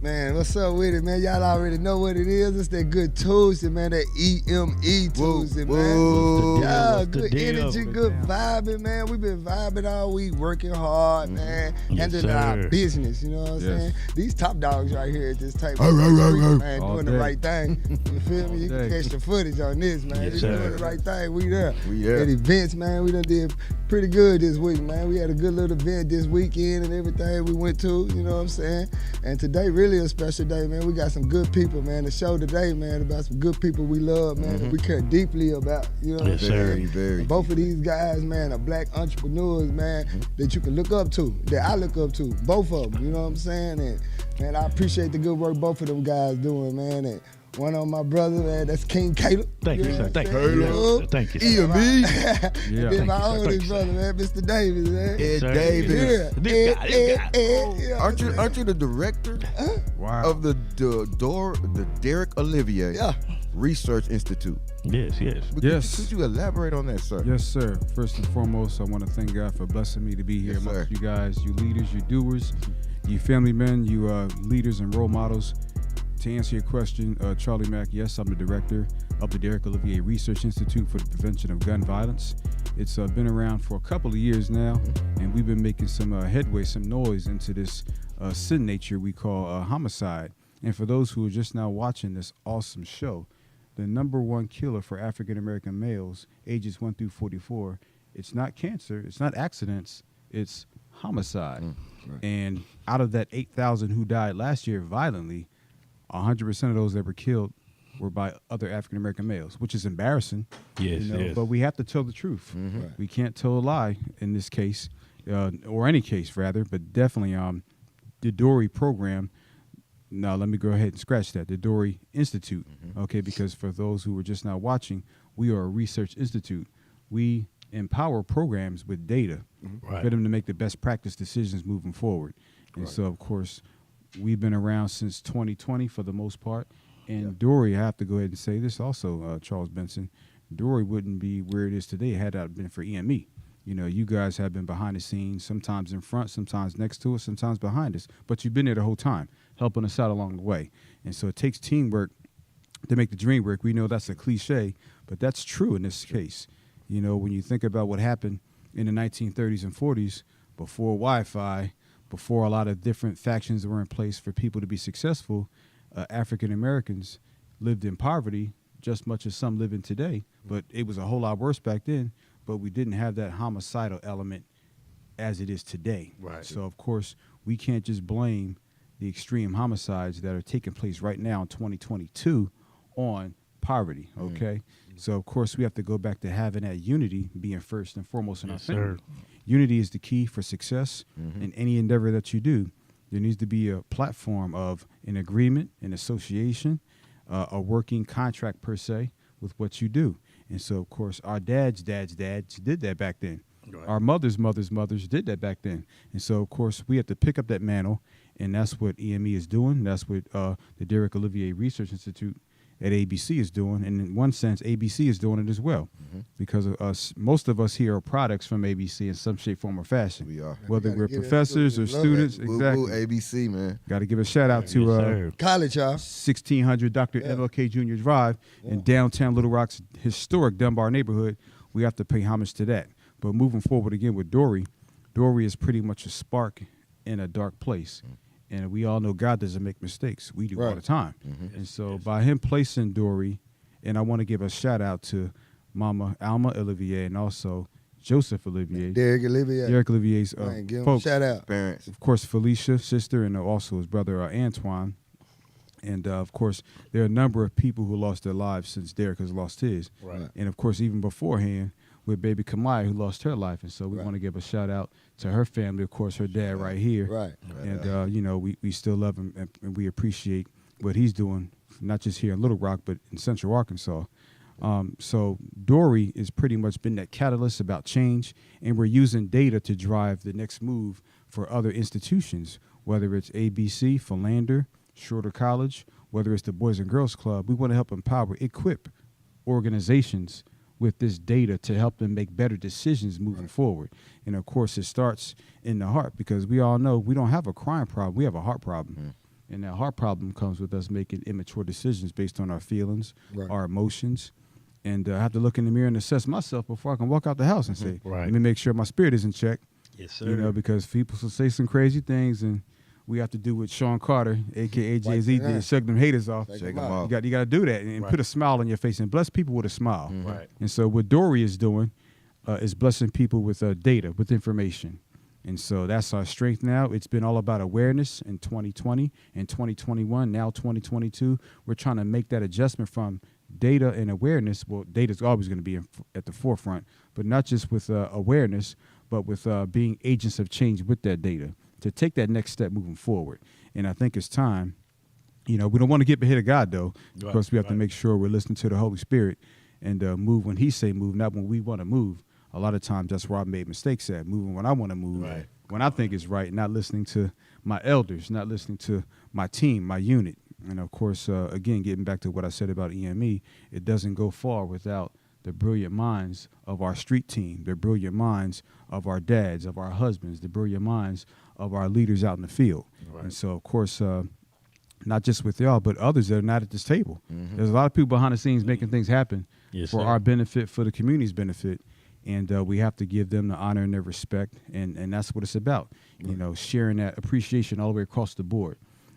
Man, what's up with it, man? Y'all already know what it is. It's that good Tuesday, man. That EME Tuesday, man. Yeah, good energy, good vibing, man. We've been vibing all week, working hard, man. Handling our business, you know what I'm saying? These top dogs right here at this table, man, doing the right thing. You feel me? You can catch the footage on this, man. They're doing the right thing. We there. At events, man, we done did pretty good this week, man. We had a good little event this weekend and everything we went to, you know what I'm saying? And today really a special day, man. We got some good people, man. The show today, man, about some good people we love, man, that we care deeply about, you know what I'm saying? Very. Both of these guys, man, are black entrepreneurs, man, that you can look up to, that I look up to, both of them, you know what I'm saying? And, man, I appreciate the good work both of them guys doing, man. And one of my brothers, man, that's King Caleb. Thank you, sir. Thank you. Thank you. EME. And then my oldest brother, man, Mr. Davis, man. Ed Davis. Yeah. Aren't you the director of the Derek Olivier Research Institute? Yes. Could you elaborate on that, sir? Yes, sir. First and foremost, I want to thank God for blessing me to be here amongst you guys, you leaders, you doers, you family men, you leaders and role models. To answer your question, Charlie Mack, yes, I'm the director of the Derek Olivier Research Institute for the Prevention of Gun Violence. It's been around for a couple of years now, and we've been making some headway, some noise into this sin nature we call homicide. And for those who are just now watching this awesome show, the number one killer for African-American males ages 1 through 44, it's not cancer, it's not accidents, it's homicide. And out of that 8,000 who died last year violently, 100% of those that were killed were by other African-American males, which is embarrassing. Yes. But we have to tell the truth. We can't tell a lie in this case, or any case, rather, but definitely the Dory program. Now, let me go ahead and scratch that. The Dory Institute, okay, because for those who were just now watching, we are a research institute. We empower programs with data for them to make the best practice decisions moving forward. And so, of course, we've been around since 2020 for the most part. And Dory, I have to go ahead and say this also, Charles Benson, Dory wouldn't be where it is today had it been for EME. You know, you guys have been behind the scenes, sometimes in front, sometimes next to us, sometimes behind us. But you've been there the whole time, helping us out along the way. And so it takes teamwork to make the dream work. We know that's a cliche, but that's true in this case. You know, when you think about what happened in the 1930s and 40s, before Wi-Fi, before a lot of different factions were in place for people to be successful, African Americans lived in poverty just much as some live in today. But it was a whole lot worse back then, but we didn't have that homicidal element as it is today. Right. So, of course, we can't just blame the extreme homicides that are taking place right now in 2022 on poverty, okay? So, of course, we have to go back to having that unity being first and foremost in our family. Unity is the key for success in any endeavor that you do. There needs to be a platform of an agreement, an association, a working contract per se with what you do. And so, of course, our dads did that back then. Right. Our mothers did that back then. And so, of course, we have to pick up that mantle, and that's what EME is doing. That's what the Derek Olivier Research Institute at ABC is doing, and in one sense, ABC is doing it as well, because of us. Most of us here are products from ABC in some shape, form, or fashion. We are, whether we're professors or students. Exactly. ABC, man. Got to give a shout out to college, y'all. 1600 Dr. MLK Jr. Drive in downtown Little Rock's historic Dunbar neighborhood. We have to pay homage to that. But moving forward again with Dory is pretty much a spark in a dark place. And we all know God doesn't make mistakes. We do all the time. And so by him placing Dory, and I want to give a shout out to Mama Alma Olivier and also Joseph Olivier. Derek Olivier's give him folks. A shout out. Parents. Of course, Felicia, sister, and also his brother Antoine. And, of course, there are a number of people who lost their lives since Derek has lost his. Right. And, of course, even beforehand, with baby Kamaya, who lost her life. And so we want to give a shout out to her family, of course, her dad right here. And, you know, we still love him and we appreciate what he's doing, not just here in Little Rock, but in Central Arkansas. So Dory has pretty much been that catalyst about change, and we're using data to drive the next move for other institutions, whether it's ABC, Philander, Schroeder College, whether it's the Boys and Girls Club. We want to help empower, equip organizations with this data to help them make better decisions moving forward. And, of course, it starts in the heart, because we all know we don't have a crime problem. We have a heart problem. And that heart problem comes with us making immature decisions based on our feelings, our emotions. And I have to look in the mirror and assess myself before I can walk out the house and say, let me make sure my spirit is in check. Yes, sir. You know, because people will say some crazy things, and we have to do what Sean Carter, a.k.a. Jay-Z, did, shake them haters off. Shake them off. You got to do that and put a smile on your face and bless people with a smile. Right. And so what Dory is doing is blessing people with data, with information. And so that's our strength now. It's been all about awareness in 2020 and 2021, now 2022. We're trying to make that adjustment from data and awareness. Well, data is always going to be at the forefront, but not just with awareness, but with being agents of change with that data to take that next step moving forward. And I think it's time. We don't want to get ahead of God, though. Of course, we have to make sure we're listening to the Holy Spirit and move when he say move, not when we want to move. A lot of times that's where I made mistakes at, moving when I want to move, when I think it's right, not listening to my elders, not listening to my team, my unit. And, of course, again, getting back to what I said about EME, it doesn't go far without the brilliant minds of our street team, the brilliant minds of our dads, of our husbands, the brilliant minds of our leaders out in the field. Right. And so, of course, not just with y'all, but others that are not at this table. There's a lot of people behind the scenes making things happen for our benefit, for the community's benefit. And we have to give them the honor and the respect, and that's what it's about, sharing that appreciation all the way across the board.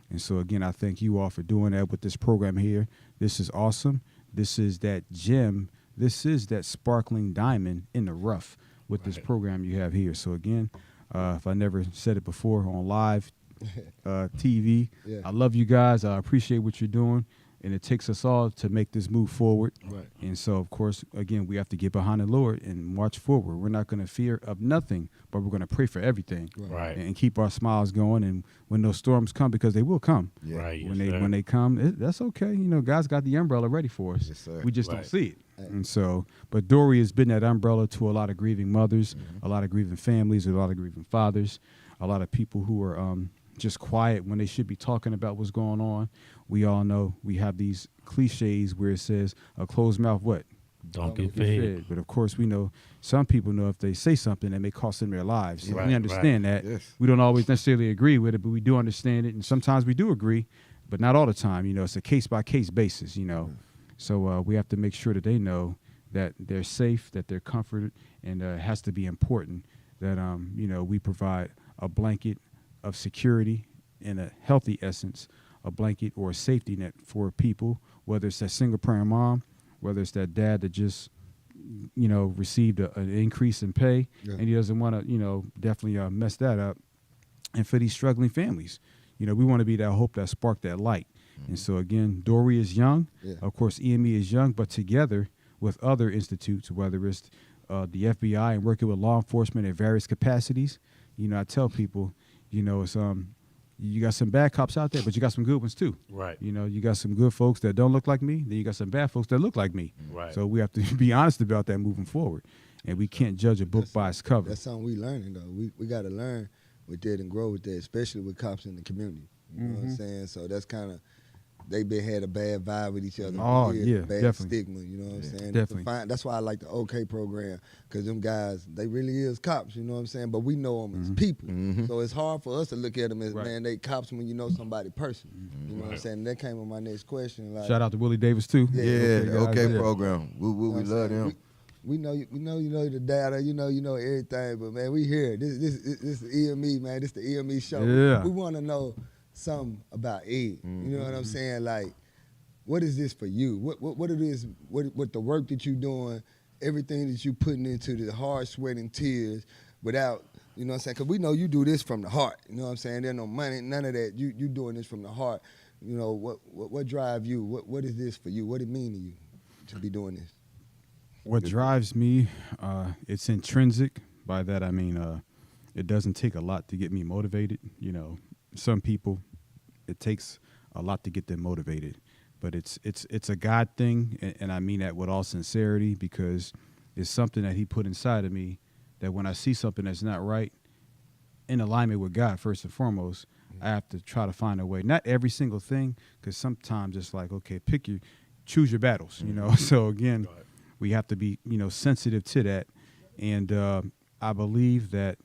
And so, again, I thank you all for doing that with this program here. This is awesome. This is that gem. This is that sparkling diamond in the rough with this program you have here. So, again, if I never said it before on live TV, I love you guys. I appreciate what you're doing. And it takes us all to make this move forward. Right. And so, of course, again, we have to get behind the Lord and march forward. We're not going to fear of nothing, but we're going to pray for everything. Right. And keep our smiles going. And when those storms come, because they will come. Yeah. Right. When they come, that's okay. God's got the umbrella ready for us. Yes, sir. We just don't see it. And so, but Dory has been that umbrella to a lot of grieving mothers, a lot of grieving families, a lot of grieving fathers, a lot of people who are just quiet when they should be talking about what's going on. We all know we have these cliches where it says a closed mouth what? Don't get fed. But of course we know some people know if they say something that may cost them their lives. So we understand that. Yes. We don't always necessarily agree with it, but we do understand it. And sometimes we do agree, but not all the time. It's a case by case basis, So we have to make sure that they know that they're safe, that they're comforted, and it has to be important that, we provide a blanket of security in a healthy essence, a blanket or a safety net for people, whether it's that single parent mom, whether it's that dad that just, received an increase in pay and he doesn't want to, definitely mess that up. And for these struggling families, we want to be that hope, that spark, that light. And so, again, Dory is young. Of course, EME is young, but together with other institutes, whether it's the FBI and working with law enforcement in various capacities, I tell people, it's you got some bad cops out there, but you got some good ones too. Right. You got some good folks that don't look like me. Then you got some bad folks that look like me. Right. So we have to be honest about that moving forward, and we can't judge a book by its cover. That's something we learning though. We got to learn with that and grow with that, especially with cops in the community. You know what I'm saying? So that's kind of. They had a bad vibe with each other. Oh, yeah, bad definitely. Stigma, you know what I'm saying? Definitely. That's why I like the OK program, because them guys, they really is cops, you know what I'm saying? But we know them as people. So it's hard for us to look at them as, man, they cops when you know somebody personally. You know what I'm saying? That came on my next question. Like, shout out to Willie Davis, too. Yeah, OK program. We love them. We know you know the data, you know everything, but, man, we here. This is EME, man. This the EME show. Yeah. We want to know something about Ed. You know what I'm saying? Like, what is this for you? What it is? What the work that you doing? Everything that you putting into the hard sweat and tears, without, you know what I'm saying? Because we know you do this from the heart. You know what I'm saying? There's no money, none of that. You doing this from the heart. What drive you? What is this for you? What it mean to you to be doing this? What drives me? It's intrinsic. By that I mean, it doesn't take a lot to get me motivated. Some people, it takes a lot to get them motivated, but it's a God thing, and I mean that with all sincerity, because it's something that he put inside of me that when I see something that's not right, in alignment with God first and foremost, I have to try to find a way. Not every single thing, because sometimes it's like, okay, choose your battles, So again, we have to be, sensitive to that, and I believe that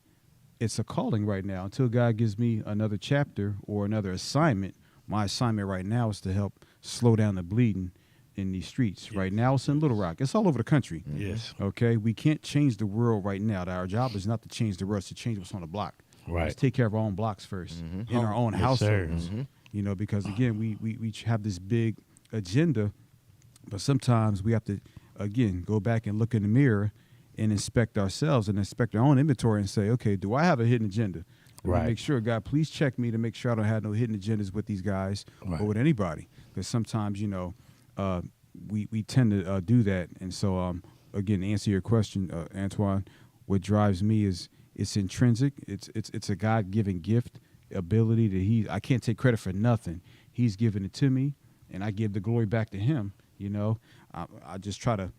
it's a calling right now until God gives me another chapter or another assignment my assignment right now is to help slow down the bleeding in these streets. Right now it's in Little Rock. It's all over the country. Yes. Okay? We can't change the world right now. Our job is not to change the world, it's to change what's on the block. Right. Let's take care of our own blocks first, in our own households. You know, because again, we have this big agenda, but sometimes we have to, again, go back and look in the mirror and inspect ourselves and inspect our own inventory and say, okay, do I have a hidden agenda? Right. Make sure, God, please check me to make sure I don't have no hidden agendas with these guys or with anybody. Because sometimes, you know, we tend to do that. And so, again, to answer your question, Antoine, what drives me is it's intrinsic. It's a God-given gift, ability that I can't take credit for nothing. He's given it to me, and I give the glory back to him. You know, I just try to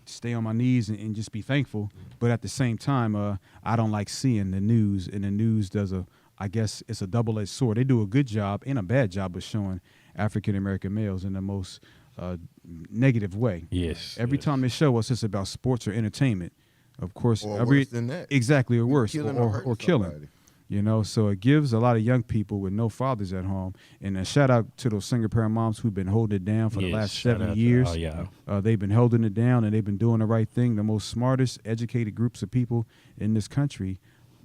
stay on my knees and just be thankful. But at the same time, I don't like seeing the news, and the news I guess it's a double-edged sword. They do a good job and a bad job of showing African-American males in the most negative way. Yes. Every time they show us, it's about sports or entertainment. Of course, or worse than that. Exactly, or worse, or killing. You know, so it gives a lot of young people with no fathers at home. And a shout out to those single parent moms who've been holding it down for the last 7 years. They've been holding it down, and they've been doing the right thing. The most smartest, educated groups of people in this country,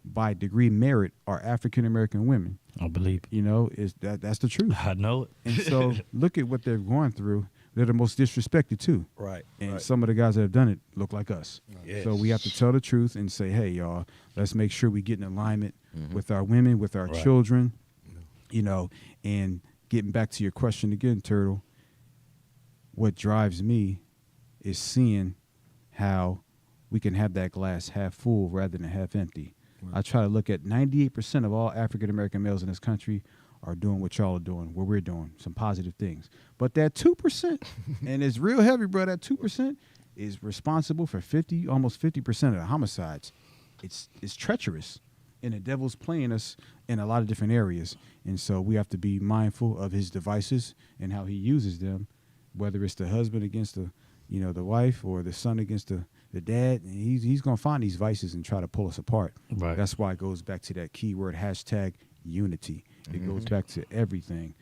by degree merit, are African American women. I believe it. You know, that's the truth. I know it. And so look at what they're going through. They're the most disrespected too. Right. And some of the guys that have done it look like us. Yes. So we have to tell the truth and say, hey, y'all, let's make sure we get in alignment with our women, with our children, you know. And getting back to your question again, Turtle, what drives me is seeing how we can have that glass half full rather than half empty. I try to look at 98% of all African-American males in this country are doing what y'all are doing, what we're doing, some positive things. But that 2%, and it's real heavy, bro, that 2% is responsible for almost 50% of the homicides. It's treacherous, and the devil's playing us in a lot of different areas. And so we have to be mindful of his devices and how he uses them, whether it's the husband against the wife, or the son against the dad. And he's going to find these vices and try to pull us apart. Right. That's why it goes back to that keyword, #unity. It goes back to everything.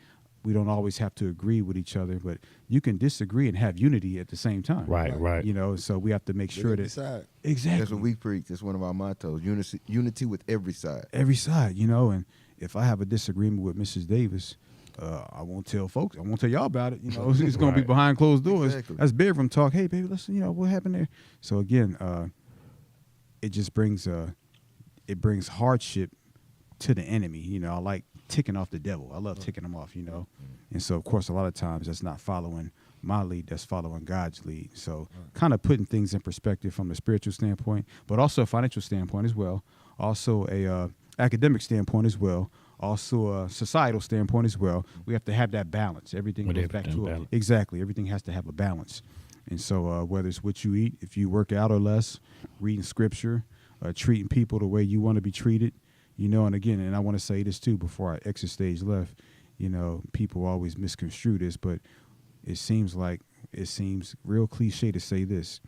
We don't always have to agree with each other, but you can disagree and have unity at the same time. Right. You know, so we have to make sure that exactly. That's what we preach. That's one of our mottos. Unity with every side. Every side, you know. And if I have a disagreement with Mrs. Davis, I won't tell folks. I won't tell y'all about it. You know, it's going to be behind closed doors. Exactly. That's bedroom talk. Hey, baby, listen. You know what happened there? So again, it just brings hardship to the enemy. You know, I like ticking off the devil. I love ticking him off, you know. And so, of course, a lot of times that's not following my lead, that's following God's lead. So kind of putting things in perspective from a spiritual standpoint, but also a financial standpoint as well, also a academic standpoint as well, also a societal standpoint as well. We have to have that balance. Everything goes back to it. Exactly. Everything has to have a balance. And so whether it's what you eat, if you work out or less, reading scripture, treating people the way you want to be treated, you know. And again, and I want to say this too before I exit stage left, you know, people always misconstrue this, but it seems real cliche to say this.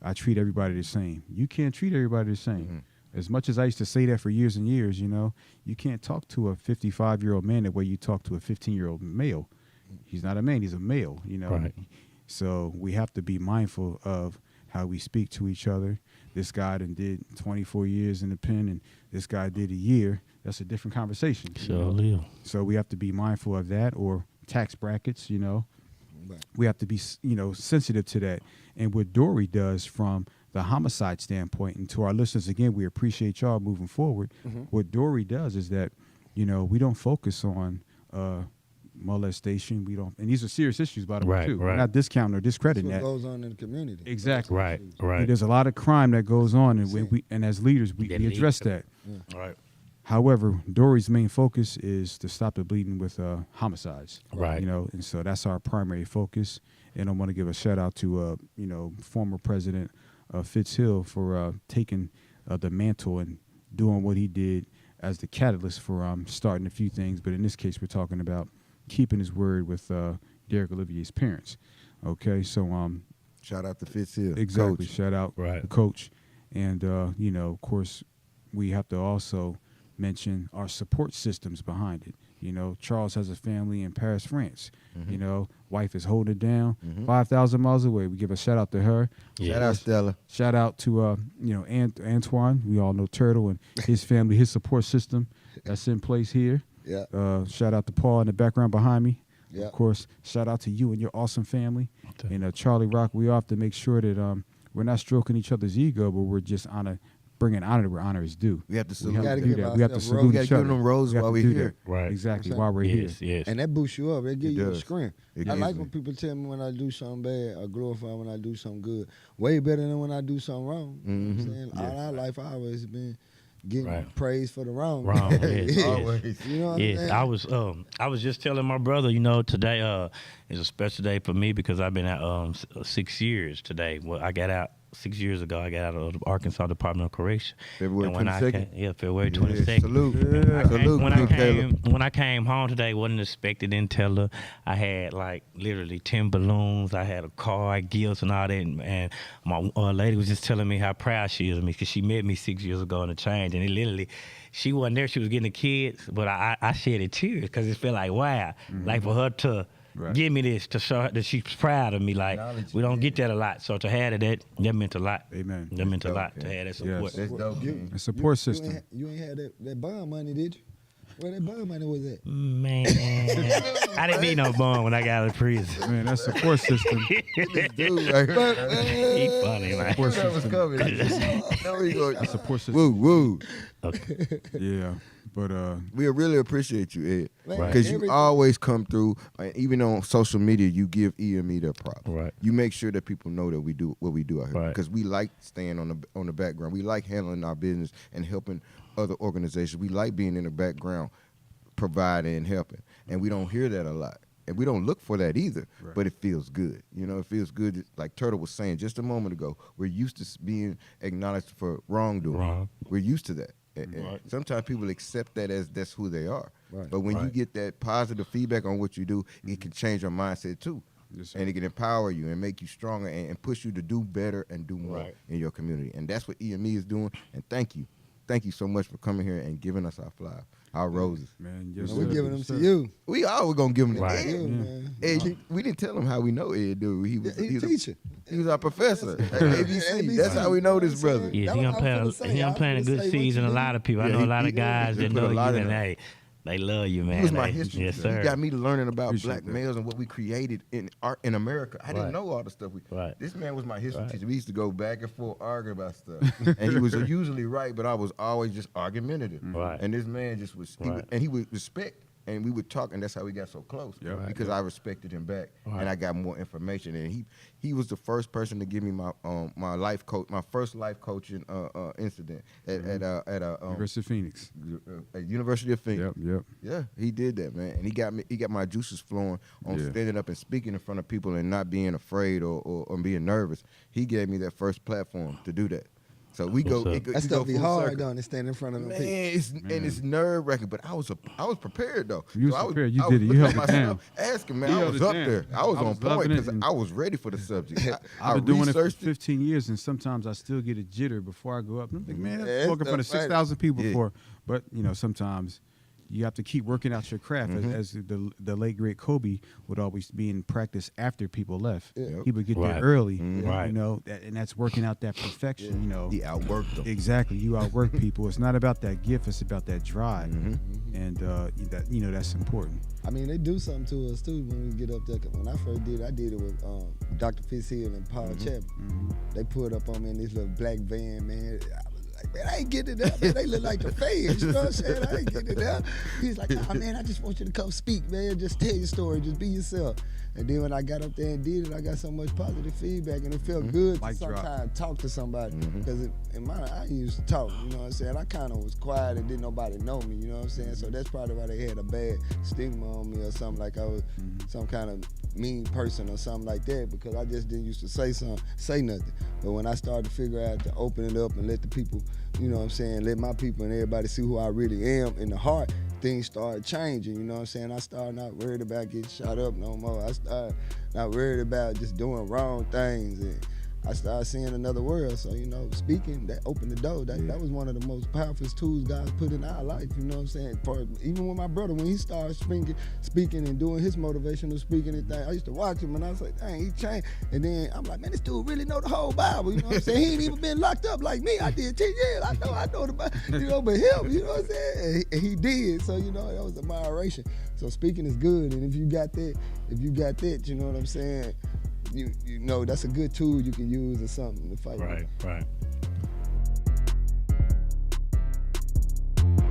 I treat everybody the same. You can't treat everybody the same. As much as I used to say that for years and years, you know, you can't talk to a 55-year-old man the way you talk to a 15-year-old male. He's not a man, he's a male, you know. Right. So we have to be mindful of how we speak to each other. This guy did 24 years in the pen, and this guy did a year. That's a different conversation. Sure. So we have to be mindful of that, or tax brackets, you know. We have to be, you know, sensitive to that. And what Dory does from the homicide standpoint, and to our listeners, again, we appreciate y'all moving forward. What Dory does is that, you know, we don't focus on molestation. We don't, and these are serious issues, by the way, too. We're not discounting or discrediting that. What goes on in the community. Exactly. Right. There's a lot of crime that goes on, and and as leaders, we address that. Right. However, Dory's main focus is to stop the bleeding with homicides. Right. You know, and so that's our primary focus. And I want to give a shout out to you know, former President Fitzhill for taking the mantle and doing what he did as the catalyst for starting a few things. But in this case, we're talking about keeping his word with Derek Olivier's parents. Okay, so shout out to Fitzhill. Exactly. Coach. Shout out the coach. And you know, of course, we have to also mention our support systems behind it. You know, Charles has a family in Paris, France. You know, wife is holding it down 5,000 miles away. We give a shout out to her. Shout out Stella. Shout out to Antoine. We all know Turtle and his family, his support system that's in place here. Yeah. Shout out to Paul in the background behind me. Yeah. Of course, shout out to you and your awesome family. And Charlie Rock, we all have to make sure that we're not stroking each other's ego, but we're just bringing honor where honor is due. We have to salute. We have to do that. We have to ourselves salute We each got to other. give them roses while we're here. Right. Exactly, while we're here. Yes. And that boosts you up. It gives you a does. strength. It I gives like me. when people tell me when I do something bad or glorify when I do something good. Way better than when I do something wrong. You know what I'm saying? All our life, I always been getting praise for the wrong. Wrong, yes. Always. You know what I'm saying? I was just telling my brother, you know, today is a special day for me because I've been out 6 years today. Well, I got out 6 years ago. I got out of the Arkansas Department of Correction. February And when 22nd. February 22nd. Salute. Salute. Salute. When I came home today, wasn't expected, didn't tell her. I had like literally 10 balloons. I had a card, gifts, and all that. And my lady was just telling me how proud she is of me because she met me 6 years ago in the change. And it literally, she wasn't there. She was getting the kids, but I shedded tears because it felt like, wow, like for her to give me this to show her that she's proud of me. Like, we don't get that a lot. So to have that meant a lot. Amen. That meant a lot to have that support. That's dope. A support system. You ain't had that bond money, did you? Where that bond money was at? Man, I didn't need no bond when I got out of prison. Man, that support system. Dude, right here. He funny, man. Support That was system. coming. There you go. A support system. Woo, woo. Okay. Yeah. But We really appreciate you, Ed. Right. Because you Everything. always come through, even on social media, you give EME their props. Right. You make sure that people know that we do what we do out here. Right. Because we like staying on the background. We like handling our business and helping other organizations. We like being in the background, providing and helping. And we don't hear that a lot. And we don't look for that either, but it feels good. You know, it feels good. Like Turtle was saying just a moment ago, we're used to being acknowledged for wrongdoing. Wrong. We're used to that. And Right. sometimes people accept that as that's who they are. Right. But when you Right. get that positive feedback on what you do, it can change your mindset too. Yes, sir. And it can empower you and make you stronger and push you to do better and do more Right. in your community. And that's what EME is doing. And thank you. Thank you so much for coming here and giving us our flowers, our roses. man, yes, We're sir. ging them Yes, to sir. you. We always going to give them to Right. Ed. You, man. Ed, we didn't tell him how we know Ed, dude. He was He's a a teacher. He was our professor at ABC. That's how we know this brother. Yeah, That he was what I was on finna say. I was playing a finna good say, what season. you A do? lot of people. I Yeah, know a lot he of guys that put a know you, lot in and there. they love you, man. He was my They- history. Yes, He sir. got me learning about Appreciate black that. males and what we created in art in America. I didn't Right. know all the stuff we. Right. This man was my history Right. teacher. We used to go back and forth arguing about stuff, and he was usually right, but I was always just argumentative. Right. And this man just was, Right. and he would respect. And we would talk, and that's how we got so close. Yeah. Right. Because I respected him back, Right. and I got more information. And he was the first person to give me my life coach, my first life coaching incident at University of Phoenix. University of Phoenix. Yep. Yeah, he did that, man, and he got my juices flowing on standing up and speaking in front of people and not being afraid or being nervous. He gave me that first platform to do that. So we go. What's up? It go That you stuff go be full hard, circle. don't it? Stand in front of them Man, people. it's nerve wracking, but I was prepared though. You was So I prepared. You I did was it. You looking held at it myself, asking, man. You I held was it up down. there. I was I on was point loving it, because and I was ready for the subject. I I've been doing it for researched 15 years, and sometimes I still get a jitter before I go up. I'm like, man, Yeah, I've spoken in front of that's right. 6,000 people Yeah. before. But, sometimes you have to keep working out your craft. As the late, great Kobe would always be in practice after people left. Yeah. He would get Right. there early, Right. and that's working out that perfection, He outworked them. Exactly. You outwork people. It's not about that gift. It's about that drive. And, that's important. I mean, they do something to us too when we get up there. 'Cause when I first did it, I did it with Dr. Fitzhill and Paul Chapman. They pulled up on me in this little black van, man. I was like, man, I ain't getting it up. Man, they look like the feds. You know what I'm saying? I ain't getting it up. He's like, nah, man, I just want you to come speak, man. Just tell your story. Just be yourself. And then when I got up there and did it, I got so much positive feedback, and it felt good to Mic drop. sometimes talk to somebody. Because I used to talk, you know what I'm saying? I kind of was quiet and didn't nobody know me, you know what I'm saying? So that's probably why they had a bad stigma on me or something, like I was some kind of mean person or something like that, because I just didn't used to say nothing. But when I started to figure out to open it up and let the people, you know what I'm saying, let my people and everybody see who I really am in the heart, things started changing, you know what I'm saying? I started not worried about getting shot up no more. I started not worried about just doing wrong things. And I started seeing another world. So, you know, speaking, that opened the door. That was one of the most powerful tools God put in our life, you know what I'm saying? Even with my brother, when he started speaking and doing his motivational speaking and thing, I used to watch him and I was like, dang, he changed. And then I'm like, man, this dude really know the whole Bible, you know what I'm saying? He ain't even been locked up like me. I did 10 years. I know the Bible, you know, but him, you know what I'm saying? And he did. So, you know, that was admiration. So speaking is good. And if you got that, you know what I'm saying? You know, that's a good tool you can use or something to fight. Right.